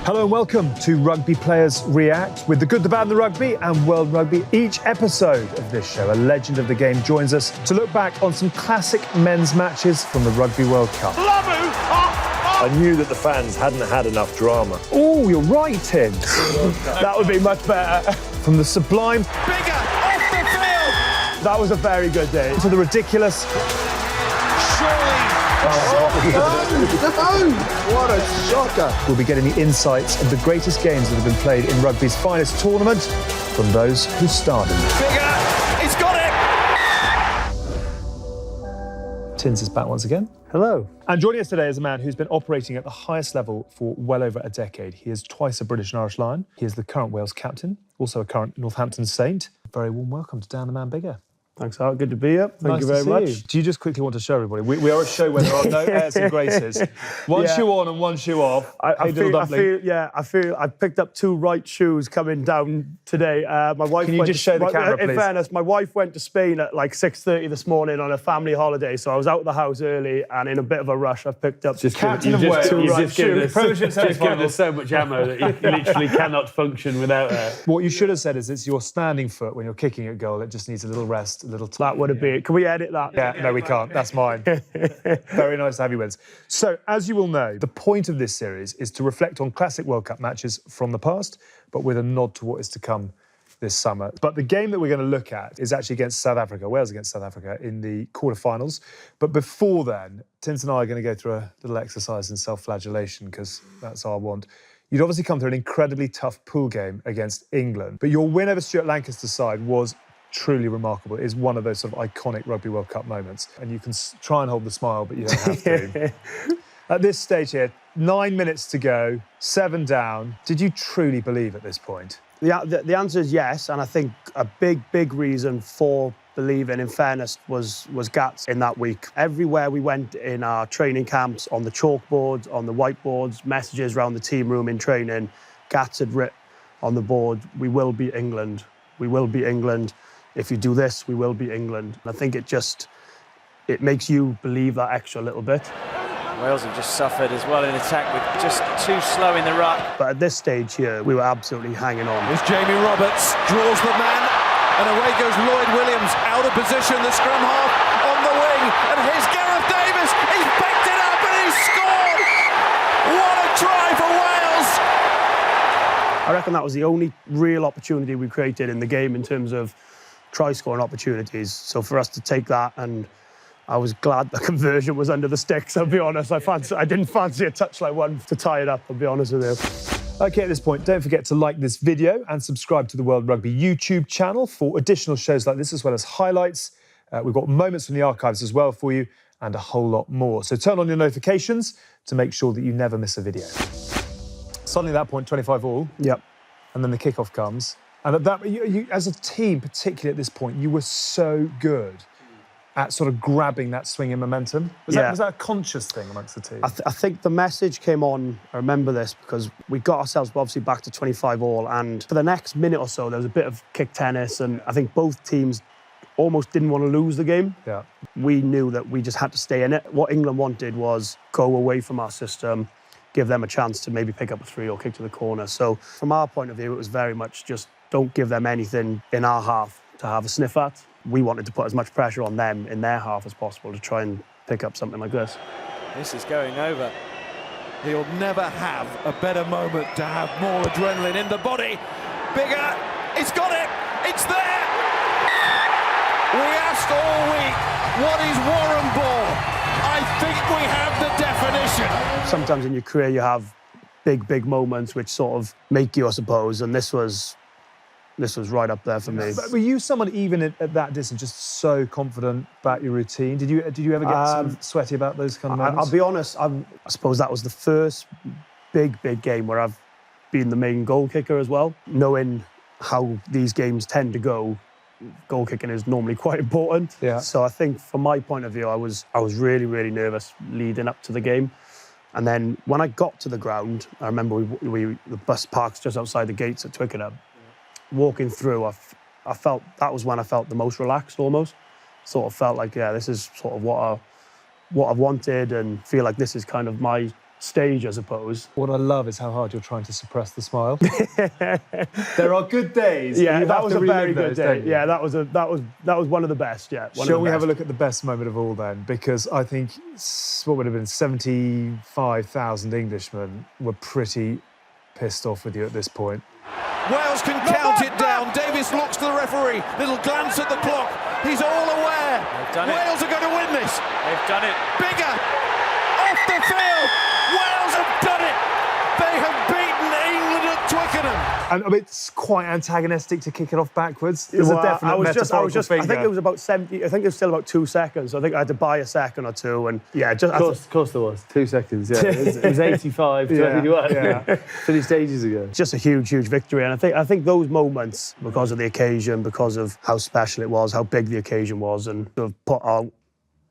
Hello and welcome to Rugby Players React with the good, the bad and the rugby and World Rugby. Each episode of this show, a legend of the game joins us to look back on some classic men's matches from the Rugby World Cup. I knew that the fans hadn't had enough drama. Oh, you're right, Tinds. That would be much better. From the sublime... Biggar, off the field! That was a very good day. To the ridiculous... Surely. What a shocker. We'll be getting the insights of the greatest games that have been played in rugby's finest tournament from those who starred in them. Biggar, he's got it! Tinds is back once again. Hello. And joining us today is a man who's been operating at the highest level for well over a decade. He is twice a British and Irish Lion. He is the current Wales captain, also a current Northampton Saint. Very warm welcome to Dan the Man Biggar. Thanks, Art. Good to be here. Thank you very much. Do you just quickly want to show everybody? We are a show where there are no airs and graces. One shoe on and one shoe off. I feel I picked up two right shoes coming down today. My wife. Can you just show the camera, please? In fairness, my wife went to Spain at like 6:30 this morning on a family holiday, so I was out of the house early and in a bit of a rush. I picked up Captain of Wales. two right shoes. Just given us so much ammo that you literally cannot function without it. What you should have said is it's your standing foot when you're kicking at goal. It just needs a little rest, a little time. That would have been. Can we edit that? Yeah, no, we can't. That's mine. Very nice to have you with us. So, as you will know, the point of this series is to reflect on classic World Cup matches from the past, but with a nod to what is to come this summer. But the game that we're going to look at is actually against South Africa, Wales against South Africa in the quarterfinals. But before then, Tinds and I are going to go through a little exercise in self-flagellation because that's our want. You'd obviously come through an incredibly tough pool game against England, but your win over Stuart Lancaster's side was truly remarkable. It is one of those sort of iconic Rugby World Cup moments. And you can try and hold the smile, but you don't have to. At this stage here, 9 minutes to go, 7 down. Did you truly believe at this point? The answer is yes, and I think a big reason for believing, in fairness, was Gats in that week. Everywhere we went in our training camps, on the chalkboards, on the whiteboards, messages around the team room in training, Gats had written on the board, "We will beat England. We will beat England. If you do this, we will beat England." And I think it makes you believe that extra little bit. Wales have just suffered as well in attack with just too slow in the ruck. But at this stage here, we were absolutely hanging on. Here's Jamie Roberts, draws the man, and away goes Lloyd Williams, out of position, the scrum half on the wing, and here's Gareth Davis, he's picked it up and he's scored! What a try for Wales! I reckon that was the only real opportunity we created in the game in terms of try-scoring opportunities. So for us to take that, and I was glad the conversion was under the sticks, I'll be honest. I didn't fancy a touchline one to tie it up, I'll be honest with you. OK, at this point, don't forget to like this video and subscribe to the World Rugby YouTube channel for additional shows like this, as well as highlights. We've got moments from the archives as well for you, and a whole lot more. So turn on your notifications to make sure that you never miss a video. Suddenly at that point, 25 all. Yep. And then the kickoff comes. And at that, you, as a team, particularly at this point, you were so good at sort of grabbing that swing in momentum. Was that a conscious thing amongst the team? I think the message came on, I remember this, because we got ourselves obviously back to 25 all, and for the next minute or so, there was a bit of kick tennis, and I think both teams almost didn't want to lose the game. Yeah. We knew that we just had to stay in it. What England wanted was go away from our system, give them a chance to maybe pick up a three or kick to the corner. So from our point of view, it was very much just don't give them anything in our half to have a sniff at. We wanted to put as much pressure on them in their half as possible to try and pick up something like this. This is going over. He'll never have a better moment to have more adrenaline in the body. Biggar, he's got it, it's there! We asked all week, what is Warren ball? I think we have the definition. Sometimes in your career you have big moments which sort of make you, I suppose, and this was right up there for me. But were you someone, even at that distance, just so confident about your routine? Did you ever get sort of sweaty about those kind of moments? I'll be honest, I suppose that was the first big game where I've been the main goal kicker as well. Knowing how these games tend to go, goal kicking is normally quite important. Yeah. So I think from my point of view, I was really nervous leading up to the game. And then when I got to the ground, I remember the bus parks just outside the gates at Twickenham. Walking through, I felt that was when I felt the most relaxed almost. Sort of felt like, yeah, this is sort of what I've wanted, and feel like this is kind of my stage, I suppose. What I love is how hard you're trying to suppress the smile. There are good days. Yeah, You that have was to a very relive good those, day. don't you? Yeah, that was one of the best. Yeah. Shall we have a look at the best moment of all then? Because I think what would have been 75,000 Englishmen were pretty pissed off with you at this point. Wales can count it down. Davis looks to the referee. Little glance at the clock. He's all aware. done it. Wales are going to win this. They've done it. Biggar off the field. Wales have done it. They have beaten England at Twickenham. And I mean, it's quite antagonistic to kick it off backwards. There's Well, a definite I was just, metaphorical I think finger. it was about 70. I think it was still about 2 seconds. So I think I had to buy a second or two, and yeah, just Of course there was. 2 seconds, yeah. It was 85 to 81. yeah. Finished ages ago. just a huge victory. And I think those moments, because of the occasion, because of how special it was, how big the occasion was, and to have put out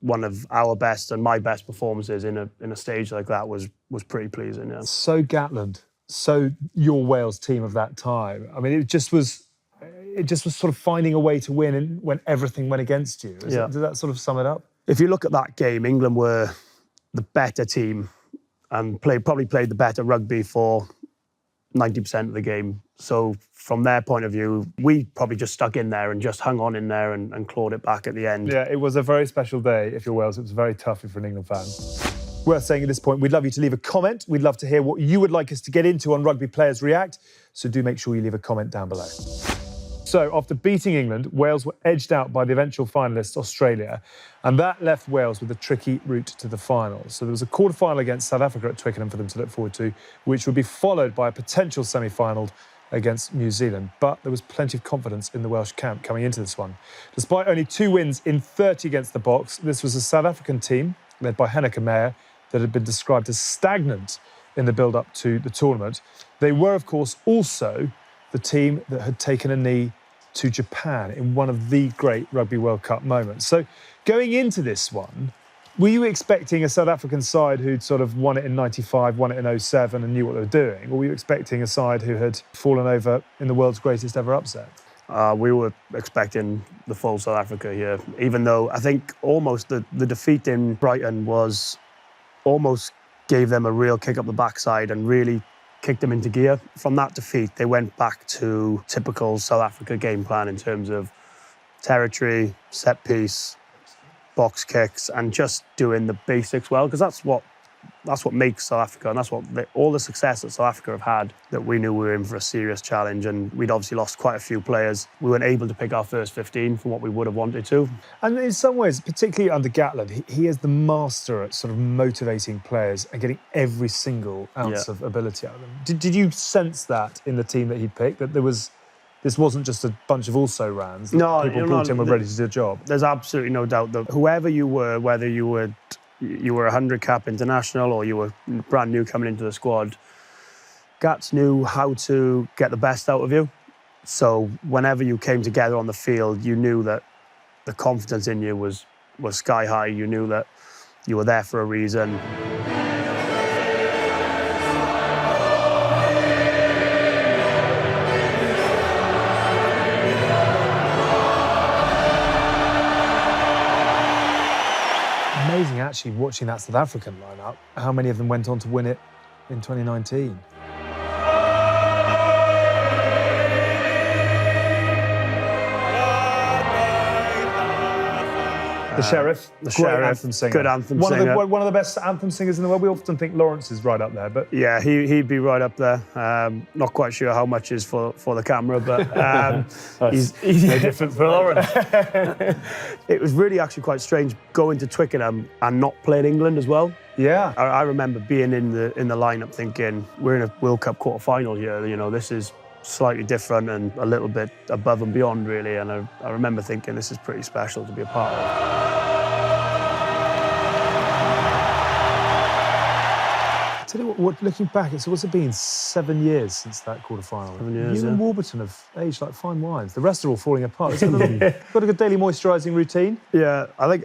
one of our best and my best performances in a stage like that was pretty pleasing. Yeah. So Gatland, so your Wales team of that time. I mean, it just was sort of finding a way to win when everything went against you. Yeah. Does that sort of sum it up? If you look at that game, England were the better team and probably played the better rugby for 90% of the game. So from their point of view, we probably just stuck in there and just hung on in there and clawed it back at the end. Yeah, it was a very special day if you're Wales. It was very tough if you're an England fan. Worth saying at this point, we'd love you to leave a comment. We'd love to hear what you would like us to get into on Rugby Players React. So do make sure you leave a comment down below. So after beating England, Wales were edged out by the eventual finalists, Australia, and that left Wales with a tricky route to the final. So there was a quarter-final against South Africa at Twickenham for them to look forward to, which would be followed by a potential semi-final against New Zealand. But there was plenty of confidence in the Welsh camp coming into this one. Despite only 2 wins in 30 against the Boks, this was a South African team, led by Henneke Meyer, that had been described as stagnant in the build-up to the tournament. They were, of course, also the team that had taken a knee to Japan in one of the great Rugby World Cup moments. So going into this one, were you expecting a South African side who'd sort of won it in 95, won it in 07 and knew what they were doing? Or were you expecting a side who had fallen over in the world's greatest ever upset? We were expecting the full South Africa here, even though I think almost the defeat in Brighton was almost gave them a real kick up the backside and really kicked them into gear. From that defeat, they went back to typical South Africa game plan in terms of territory, set piece, box kicks, and just doing the basics well, because that's what makes South Africa, and that's what all the success that South Africa have had, that we knew we were in for a serious challenge. And we'd obviously lost quite a few players. We weren't able to pick our first 15 from what we would have wanted to. And in some ways, particularly under Gatland, he is the master at sort of motivating players and getting every single ounce of ability out of them. Did you sense that in the team that he picked, that this wasn't just a bunch of also-rans, that people brought in were ready to do the job? There's absolutely no doubt that whoever you were, whether you were a 100 cap international or you were brand new coming into the squad, Gats knew how to get the best out of you. So whenever you came together on the field, you knew that the confidence in you was sky high. You knew that you were there for a reason. Amazing, actually, watching that South African lineup, how many of them went on to win it in 2019. The Sheriff, The great Sheriff, anthem singer. good anthem one singer. One of the best anthem singers in the world. We often think Lawrence is right up there, but Yeah, he'd be right up there. Not quite sure how much is for the camera, but he's No different for Lawrence. It was really actually quite strange going to Twickenham and not playing England as well. yeah. I remember being in the lineup thinking, we're in a World Cup quarter-final here, you know, this is slightly different and a little bit above and beyond, really, and I remember thinking this is pretty special to be a part of. Tell you what, looking back, what's it been, 7 years since that quarter-final? 7 years, You and yeah. Warburton have aged like fine wines. The rest are all falling apart. Got a good daily moisturising routine? Yeah, I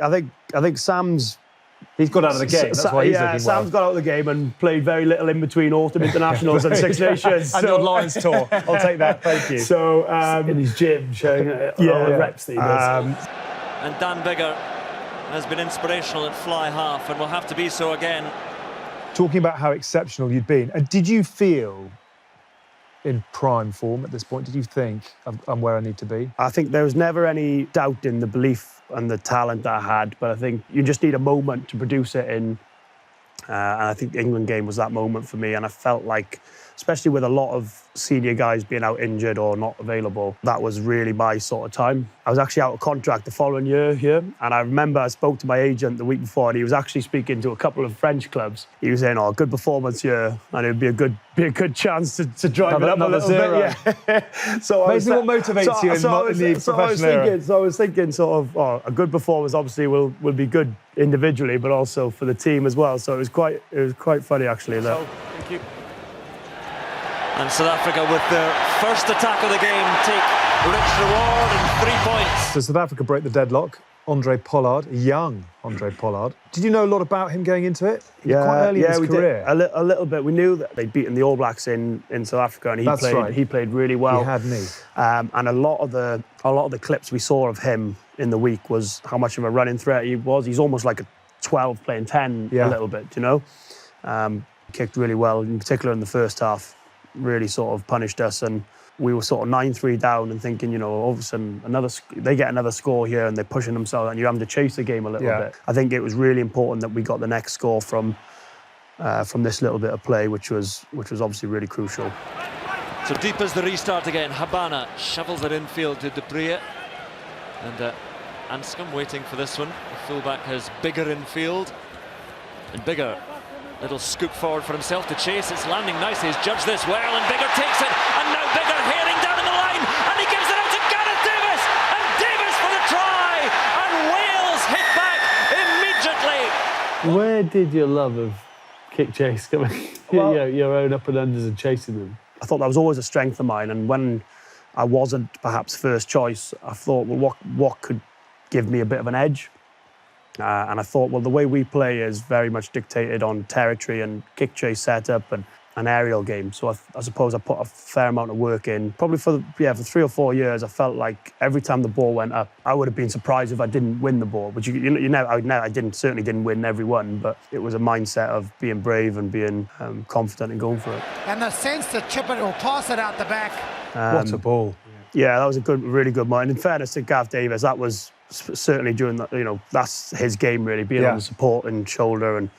think Sam's... He's got out of the game, that's why he's looking well. Sam's got out of the game and played very little in between autumn internationals and Six Nations. And your Lions tour. I'll take that, thank you. So, In his gym, showing all the reps that he does. And Dan Biggar has been inspirational at fly half and will have to be so again talking about how exceptional you'd been, and did you feel in prime form at this point? Did you think, I'm where I need to be? I think there was never any doubt in the belief and the talent that I had, but I think you just need a moment to produce it in. And I think the England game was that moment for me, and I felt like, especially with a lot of senior guys being out injured or not available, that was really my sort of time. I was actually out of contract the following year here, and I remember I spoke to my agent the week before, and he was actually speaking to a couple of French clubs. He was saying, "Oh, good performance here, and it'd be a good chance to drive it up a little bit." Yeah. So Amazing what motivates you in the professional era. So I was thinking, sort of, a good performance obviously will be good individually, but also for the team as well. So it was quite funny actually. That. Thank you. And South Africa, with their first attack of the game, take rich reward and 3 points. So South Africa break the deadlock. Andre Pollard, young Andre Pollard. Did you know a lot about him going into it? Yeah, quite early in his career. Did. A little bit. We knew that they'd beaten the All Blacks in South Africa, and he played really well. He had me. And a lot of the clips we saw of him in the week was how much of a running threat he was. He's almost like a 12 playing 10 a little bit, you know. Kicked really well, in particular in the first half. Really sort of punished us, and we were sort of 9-3 down and thinking, you know, all of a sudden they get another score here and they're pushing themselves and you're having to chase the game a little bit. I think it was really important that we got the next score from this little bit of play, which was obviously really crucial. So deep as the restart again. Habana shovels it infield to Dupree, and Anscombe waiting for this one. The fullback has Biggar infield, and Biggar. Little scoop forward for himself to chase. It's landing nicely. He's judged this well, and Biggar takes it. And now Biggar heading down in the line, and he gives it out to Gareth Davis. And Davis for the try. And Wales hit back immediately. Where did your love of kick chase come in? Well, your own up and unders and chasing them? I thought that was always a strength of mine, and when I wasn't perhaps first choice, I thought, well, what could give me a bit of an edge? And I thought, well, the way we play is very much dictated on territory and kick chase setup and an aerial game. So I suppose I put a fair amount of work in. Probably for 3 or 4 years, I felt like every time the ball went up, I would have been surprised if I didn't win the ball. Which I certainly didn't win every one, but it was a mindset of being brave and being confident and going for it. And the sense to chip it or pass it out the back. What a ball! Yeah, that was a really good mind. In fairness to Gareth Davis, that was certainly during that. You know, that's his game really, being on the support and shoulder and.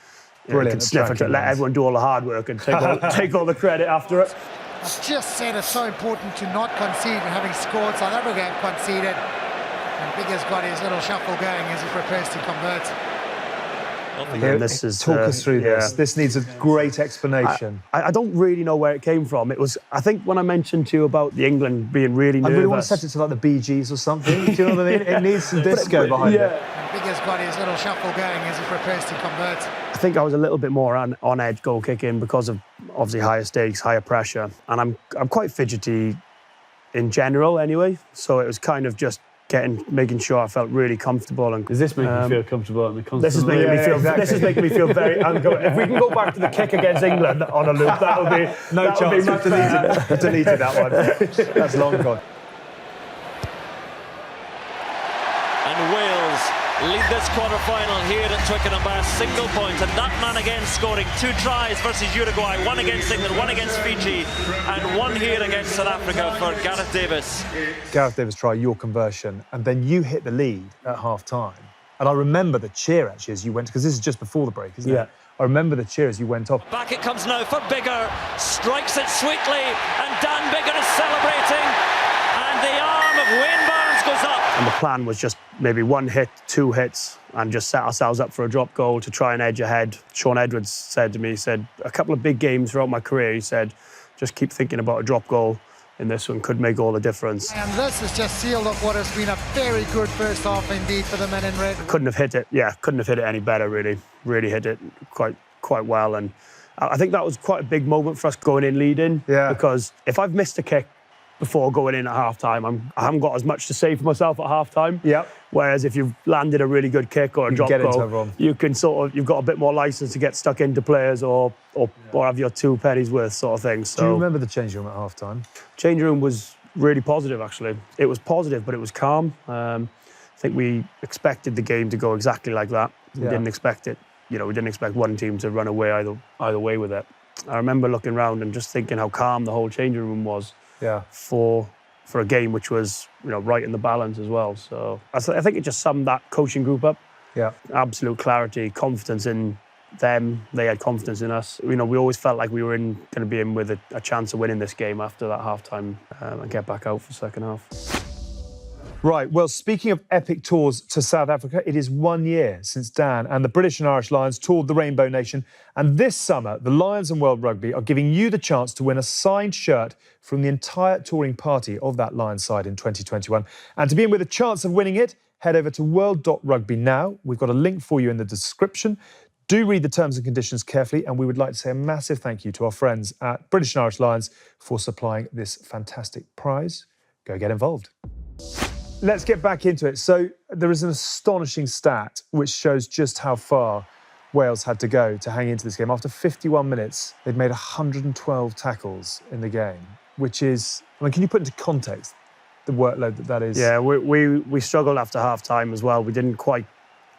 Brilliant. Sniff it, let everyone do all the hard work and take all the credit after it. I've just said it's so important to not concede, and having scored, South Africa have conceded. And Biggar's got his little shuffle going as he prepares to convert. Again, talk us through this. This needs a great explanation. I don't really know where it came from. It was, I think, when I mentioned to you about the England being really nervous. I really want to set it to like the Bee Gees or something. Do you know what I mean? It needs some disco behind it. And Biggar's got his little shuffle going as he prepares to convert. I think I was a little bit more on edge goal kicking because of obviously higher stakes, higher pressure, and I'm quite fidgety in general anyway. So it was kind of just making sure I felt really comfortable. And does this make you feel comfortable in the constant? This is making me feel. Exactly. This is making me feel very. If we can go back to the kick against England on a loop, that would be no chance. We've deleted that one. That's long gone. And Wales lead this quarter-final here at Twickenham by a single point, and that man again scoring 2 tries versus Uruguay, 1 against England, 1 against Fiji, and 1 here against South Africa for Gareth Davis. Gareth Davis tried your conversion, and then you hit the lead at half-time. And I remember the cheer, actually, as you went, because this is just before the break, isn't it? I remember the cheer as you went off. Back it comes now for Biggar, strikes it sweetly, and Dan Biggar is celebrating, and the arm of Wayne Barnes goes up. And the plan was just maybe 1 hit, 2 hits, and just set ourselves up for a drop goal to try and edge ahead. Sean Edwards said to me, he said, a couple of big games throughout my career, he said, just keep thinking about a drop goal in this one, could make all the difference. And this has just sealed up what has been a very good first half indeed for the men in red. Couldn't have hit it any better, really. Really hit it quite well. And I think that was quite a big moment for us going in leading. Yeah. Because if I've missed a kick before going in at half-time, I haven't got as much to say for myself at half-time. Yeah. Whereas if you've landed a really good kick or a drop goal, you can you've got a bit more license to get stuck into players or have your 2 pennies worth sort of thing. So, do you remember the change room at half-time? Change room was really positive, actually. It was positive, but it was calm. I think we expected the game to go exactly like that. We didn't expect it we didn't expect one team to run away either way with it. I remember looking around and just thinking how calm the whole changing room was. Yeah. For a game which was, right in the balance as well. So I think it just summed that coaching group up. Yeah. Absolute clarity, confidence in them. They had confidence in us. We always felt like we were going to be in with a chance of winning this game after that half-time and get back out for the second half. Right, well, speaking of epic tours to South Africa, it is 1 year since Dan and the British and Irish Lions toured the Rainbow Nation. And this summer, the Lions and World Rugby are giving you the chance to win a signed shirt from the entire touring party of that Lions side in 2021. And to be in with a chance of winning it, head over to world.rugby now. We've got a link for you in the description. Do read the terms and conditions carefully, and we would like to say a massive thank you to our friends at British and Irish Lions for supplying this fantastic prize. Go get involved. Let's get back into it. So there is an astonishing stat which shows just how far Wales had to go to hang into this game. After 51 minutes, they'd made 112 tackles in the game, which is, can you put into context the workload that is? Yeah, we struggled after half-time as well. We didn't quite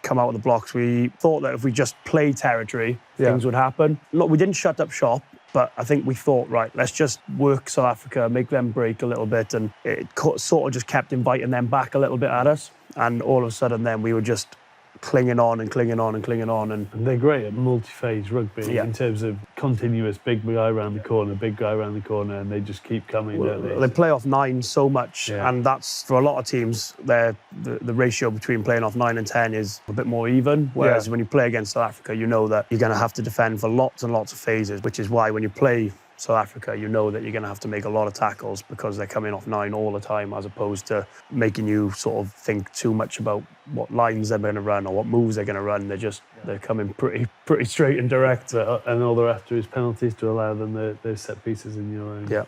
come out of the blocks. We thought that if we just play territory, things would happen. Look, we didn't shut up shop, but I think we thought, right, let's just work South Africa, make them break a little bit, and it sort of just kept inviting them back a little bit at us. And all of a sudden then we were just clinging on and clinging on and clinging on. And they're great at multi-phase rugby in terms of continuous big guy around the corner, big guy around the corner, and they just keep coming, don't they? They play off 9 so much, and that's, for a lot of teams, the ratio between playing off 9 and 10 is a bit more even, whereas when you play against South Africa, you know that you're going to have to defend for lots and lots of phases, which is why when you play South Africa, you know that you're going to have to make a lot of tackles because they're coming off 9 all the time, as opposed to making you sort of think too much about what lines they're going to run or what moves they're going to run. They're coming pretty straight and direct. And all they're after is penalties to allow them those set pieces in your own half.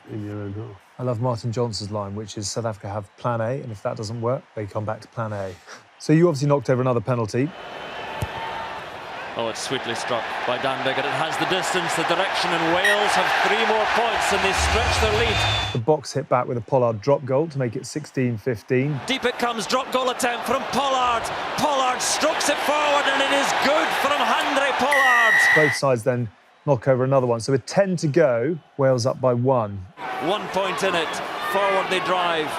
I love Martin Johnson's line, which is South Africa have plan A, and if that doesn't work, they come back to plan A. So you obviously knocked over another penalty. Oh, it's sweetly struck by Dan Biggar. It has the distance, the direction, and Wales have 3 more points and they stretch their lead. The Boks hit back with a Pollard drop goal to make it 16-15. Deep it comes, drop goal attempt from Pollard. Pollard strokes it forward and it is good from Handré Pollard. Both sides then knock over another one. So with 10 to go, Wales up by 1. 1 point in it. Forward they drive.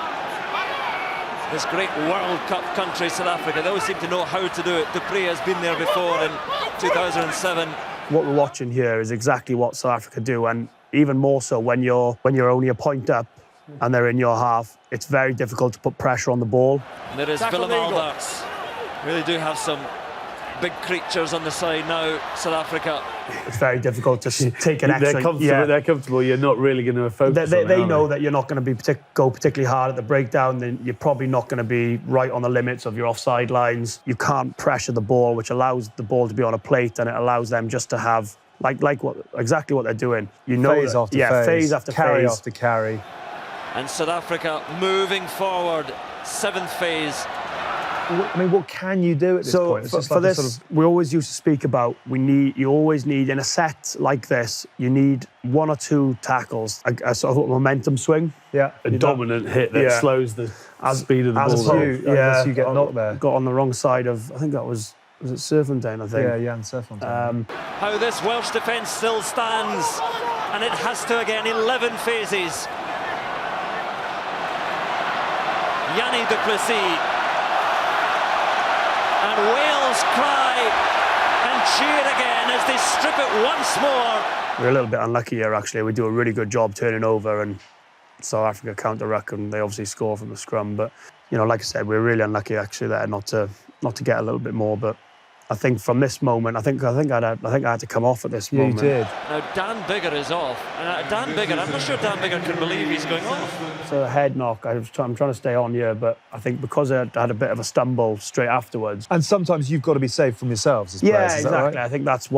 This great World Cup country, South Africa, they always seem to know how to do it. Dupree has been there before in 2007. What we're watching here is exactly what South Africa do, and even more so when you're only a point up and they're in your half, it's very difficult to put pressure on the ball. And there is Willem Alberts. Really do have some big creatures on the side now, South Africa. It's very difficult to take an extra... They're comfortable. You're not really going to focus on it. They know that you're not going to go particularly hard at the breakdown. Then you're probably not going to be right on the limits of your offside lines. You can't pressure the ball, which allows the ball to be on a plate, and it allows them just to have exactly what they're doing. You know, phase after phase, phase after carry phase after carry. And South Africa moving forward, 7th phase. What can you do at this point? It's just for this, we always used to speak about you always need, in a set like this, you need 1 or 2 tackles, a sort of momentum swing. Yeah. A dominant hit that slows the speed of the ball. Unless you get knocked there. Got on the wrong side of, I think that was it Surfontaine, I think? Yeah, Jan Surfontaine. How this Welsh defence still stands, and it has to again, 11 phases. Yanni du Plessis. And Wales cry and cheer again as they strip it once more. We're a little bit unlucky here, actually. We do a really good job turning over, and South Africa counter-ruck, and they obviously score from the scrum. But, like I said, we're really unlucky, actually, there not to get a little bit more. But I think from this moment, I think I had to come off at this moment. You did. Now Dan Biggar is off. Dan Biggar, I'm not sure Dan Biggar can believe he's going off. So a head knock. I'm trying to stay on here, but I think because I had a bit of a stumble straight afterwards. And sometimes you've got to be safe from yourselves as players. Yeah, is that exactly. right? I think that's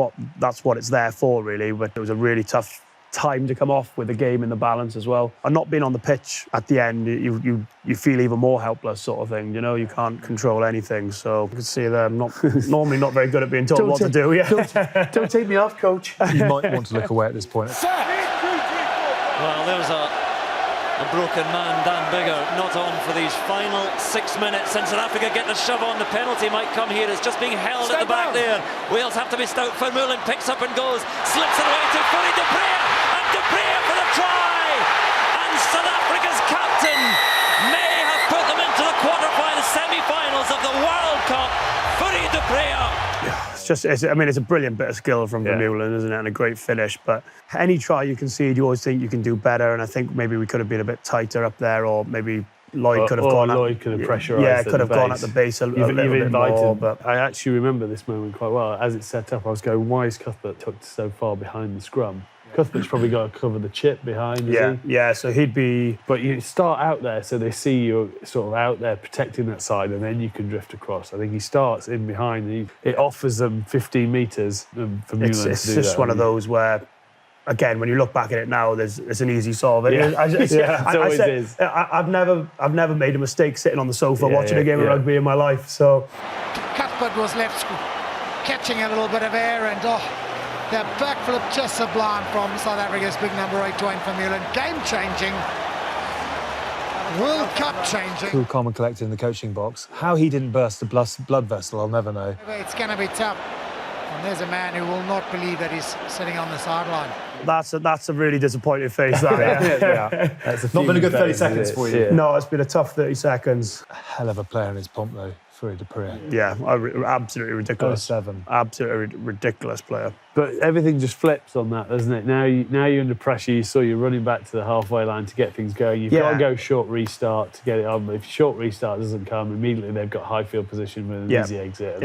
what it's there for, really. But it was a really tough time to come off with the game in the balance as well. And not being on the pitch at the end, you feel even more helpless, sort of thing. You can't control anything. So you can see that I'm normally not very good at being told what to do. Yeah. Don't take me off, coach. You might want to look away at this point. Well, there's A broken man, Dan Biggar, not on for these final 6 minutes. And South Africa get the shove on. The penalty might come here. It's just being held at the back there. Wales have to be stout. Vermeulen picks up and goes, slips it away to Fourie du Preez, and du Preez for the try. And South Africa's captain may have put them into the quarterfinals, semi-finals of the World Cup. Fourie du Preez. I mean, it's a brilliant bit of skill from Vermeulen, isn't it? And a great finish. But any try you concede, you always think you can do better. And I think maybe we could have been a bit tighter up there, or maybe Lloyd could have gone. Lloyd could have pressurised. Yeah, could have gone at the base a little bit more. But I actually remember this moment quite well. As it set up, I was going, why is Cuthbert tucked so far behind the scrum? Cuthbert's probably got to cover the chip behind, yeah, so he'd be... But you start out there, so they see you sort of out there protecting that side, and then you can drift across. I think he starts in behind, and it offers them 15 metres for Vermeulen to do that. It's just one of those where, again, when you look back at it now, it's an easy solve. It always is. I've never made a mistake sitting on the sofa watching a game of rugby in my life, so... Cuthbert was left catching a little bit of air, and the backflip just sublime from South Africa's big number 8, Dwayne Vermeulen. Game-changing, World Cup changing. Cool, calm and collected in the coaching box. How he didn't burst the blood vessel, I'll never know. It's going to be tough. And there's a man who will not believe that he's sitting on the sideline. That's a really disappointed face, that. That's not been a good 30 seconds for you. Yeah. No, it's been a tough 30 seconds. A hell of a player in his pomp, though, Fourie du Preez. Yeah, absolutely ridiculous. 07. Absolutely ridiculous player. But everything just flips on that, doesn't it? Now you're under pressure. You saw you're running back to the halfway line to get things going. You've got to go short restart to get it on. But if short restart doesn't come, immediately they've got high field position with an easy exit.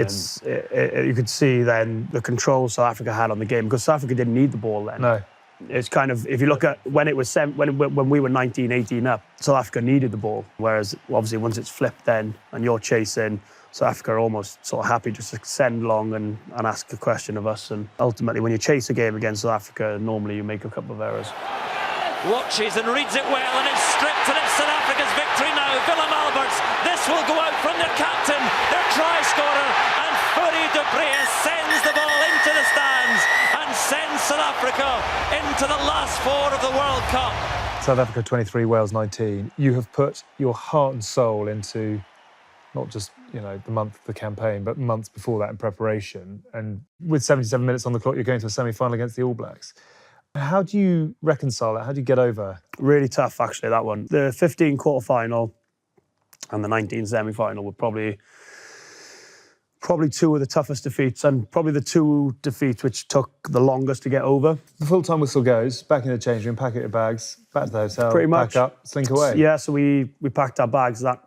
You could see then the control South Africa had on the game, because South Africa didn't need the ball then. No. It's kind of, if you look at when it was when we were 19, 18 up, South Africa needed the ball. Whereas obviously once it's flipped then and you're chasing, South Africa are almost sort of happy just to send long and ask a question of us. And ultimately, when you chase a game against South Africa, normally you make a couple of errors. Watches and reads it well, and it's stripped, and it's South Africa's victory now. Willem Alberts, this will go out from their captain, their try scorer, and Fourie du Preez sends the ball into the stands and sends South Africa into the last four of the World Cup. South Africa 23, Wales 19. You have put your heart and soul into not just, the month of the campaign, but months before that in preparation. And with 77 minutes on the clock, you're going to a semi-final against the All Blacks. How do you reconcile that? How do you get over? Really tough, actually, that one. The 15 quarter-final and the 19 semi-final were probably two of the toughest defeats, and probably the two defeats which took the longest to get over. The full-time whistle goes, back in the change room, pack your bags, back to the hotel, pretty much. Pack up, slink away. Yeah, so we packed our bags that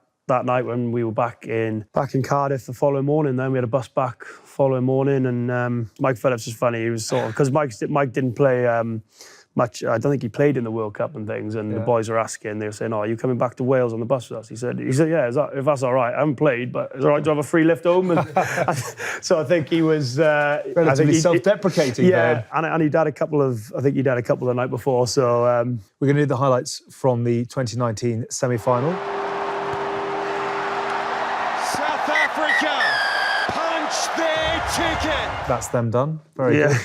night when we were back in Cardiff the following morning. Then we had a bus back following morning, and Mike Phillips was funny. He was sort of, because Mike didn't play much. I don't think he played in the World Cup and things. And the boys were asking, they were saying, "Oh, are you coming back to Wales on the bus with us?" He said, "Yeah, if that's all right. I haven't played, but it's all right to have a free lift home." And so I think he was relatively self-deprecating. Yeah, and he'd had a couple of. I think he'd had a couple the night before. So we're going to do the highlights from the 2019 semi-final. South Africa punch their ticket. That's them done. Very good.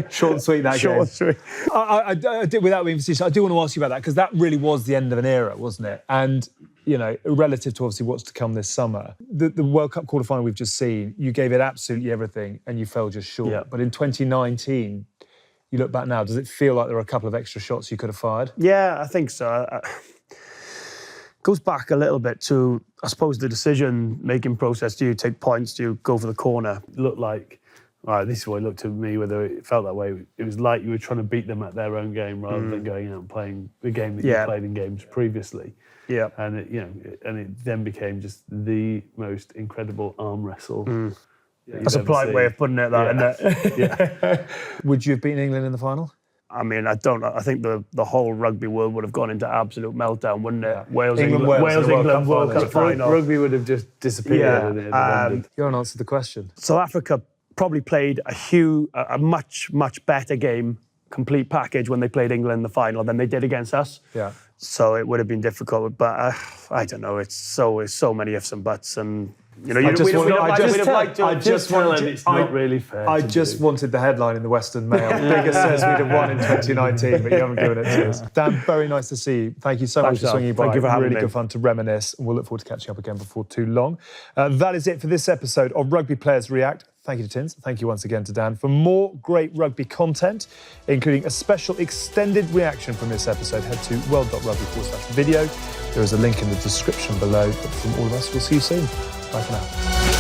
Short and sweet, that game. Short and sweet. I did, without being facetious, I do want to ask you about that, because that really was the end of an era, wasn't it? And, relative to obviously what's to come this summer, the World Cup quarterfinal we've just seen, you gave it absolutely everything and you fell just short. Yeah. But in 2019, you look back now, does it feel like there were a couple of extra shots you could have fired? Yeah, I think so. Goes back a little bit to, I suppose, the decision-making process. Do you take points? Do you go for the corner? It looked like, this is what it looked to me, whether it felt that way. It was like you were trying to beat them at their own game rather than going out and playing the game that you played in games previously. Yeah. And it then became just the most incredible arm wrestle. That's a polite way of putting it, isn't it? Would you have beaten England in the final? I mean, I think the whole rugby world would have gone into absolute meltdown, wouldn't it? Yeah. Wales, England, World Cup final. Rugby would have just disappeared. Yeah. You haven't answered the question. South Africa probably played a much, much better game, complete package, when they played England in the final than they did against us. Yeah. So it would have been difficult, but I don't know. It's so many ifs and buts, and You know, we'd have liked to. I just tell him it's not really fair. I just wanted the headline in the Western Mail. Biggar says we'd have won in 2019, but you haven't given it to us. Dan, very nice to see you. Thank you so much for swinging by. Thank you for having me. Really good fun to reminisce, and we'll look forward to catching up again before too long. That is it for this episode of Rugby Players React. Thank you to Tinds. Thank you once again to Dan. For more great rugby content, including a special extended reaction from this episode, head to world.rugby/video. There is a link in the description below. But from all of us, we'll see you soon. Bye for now.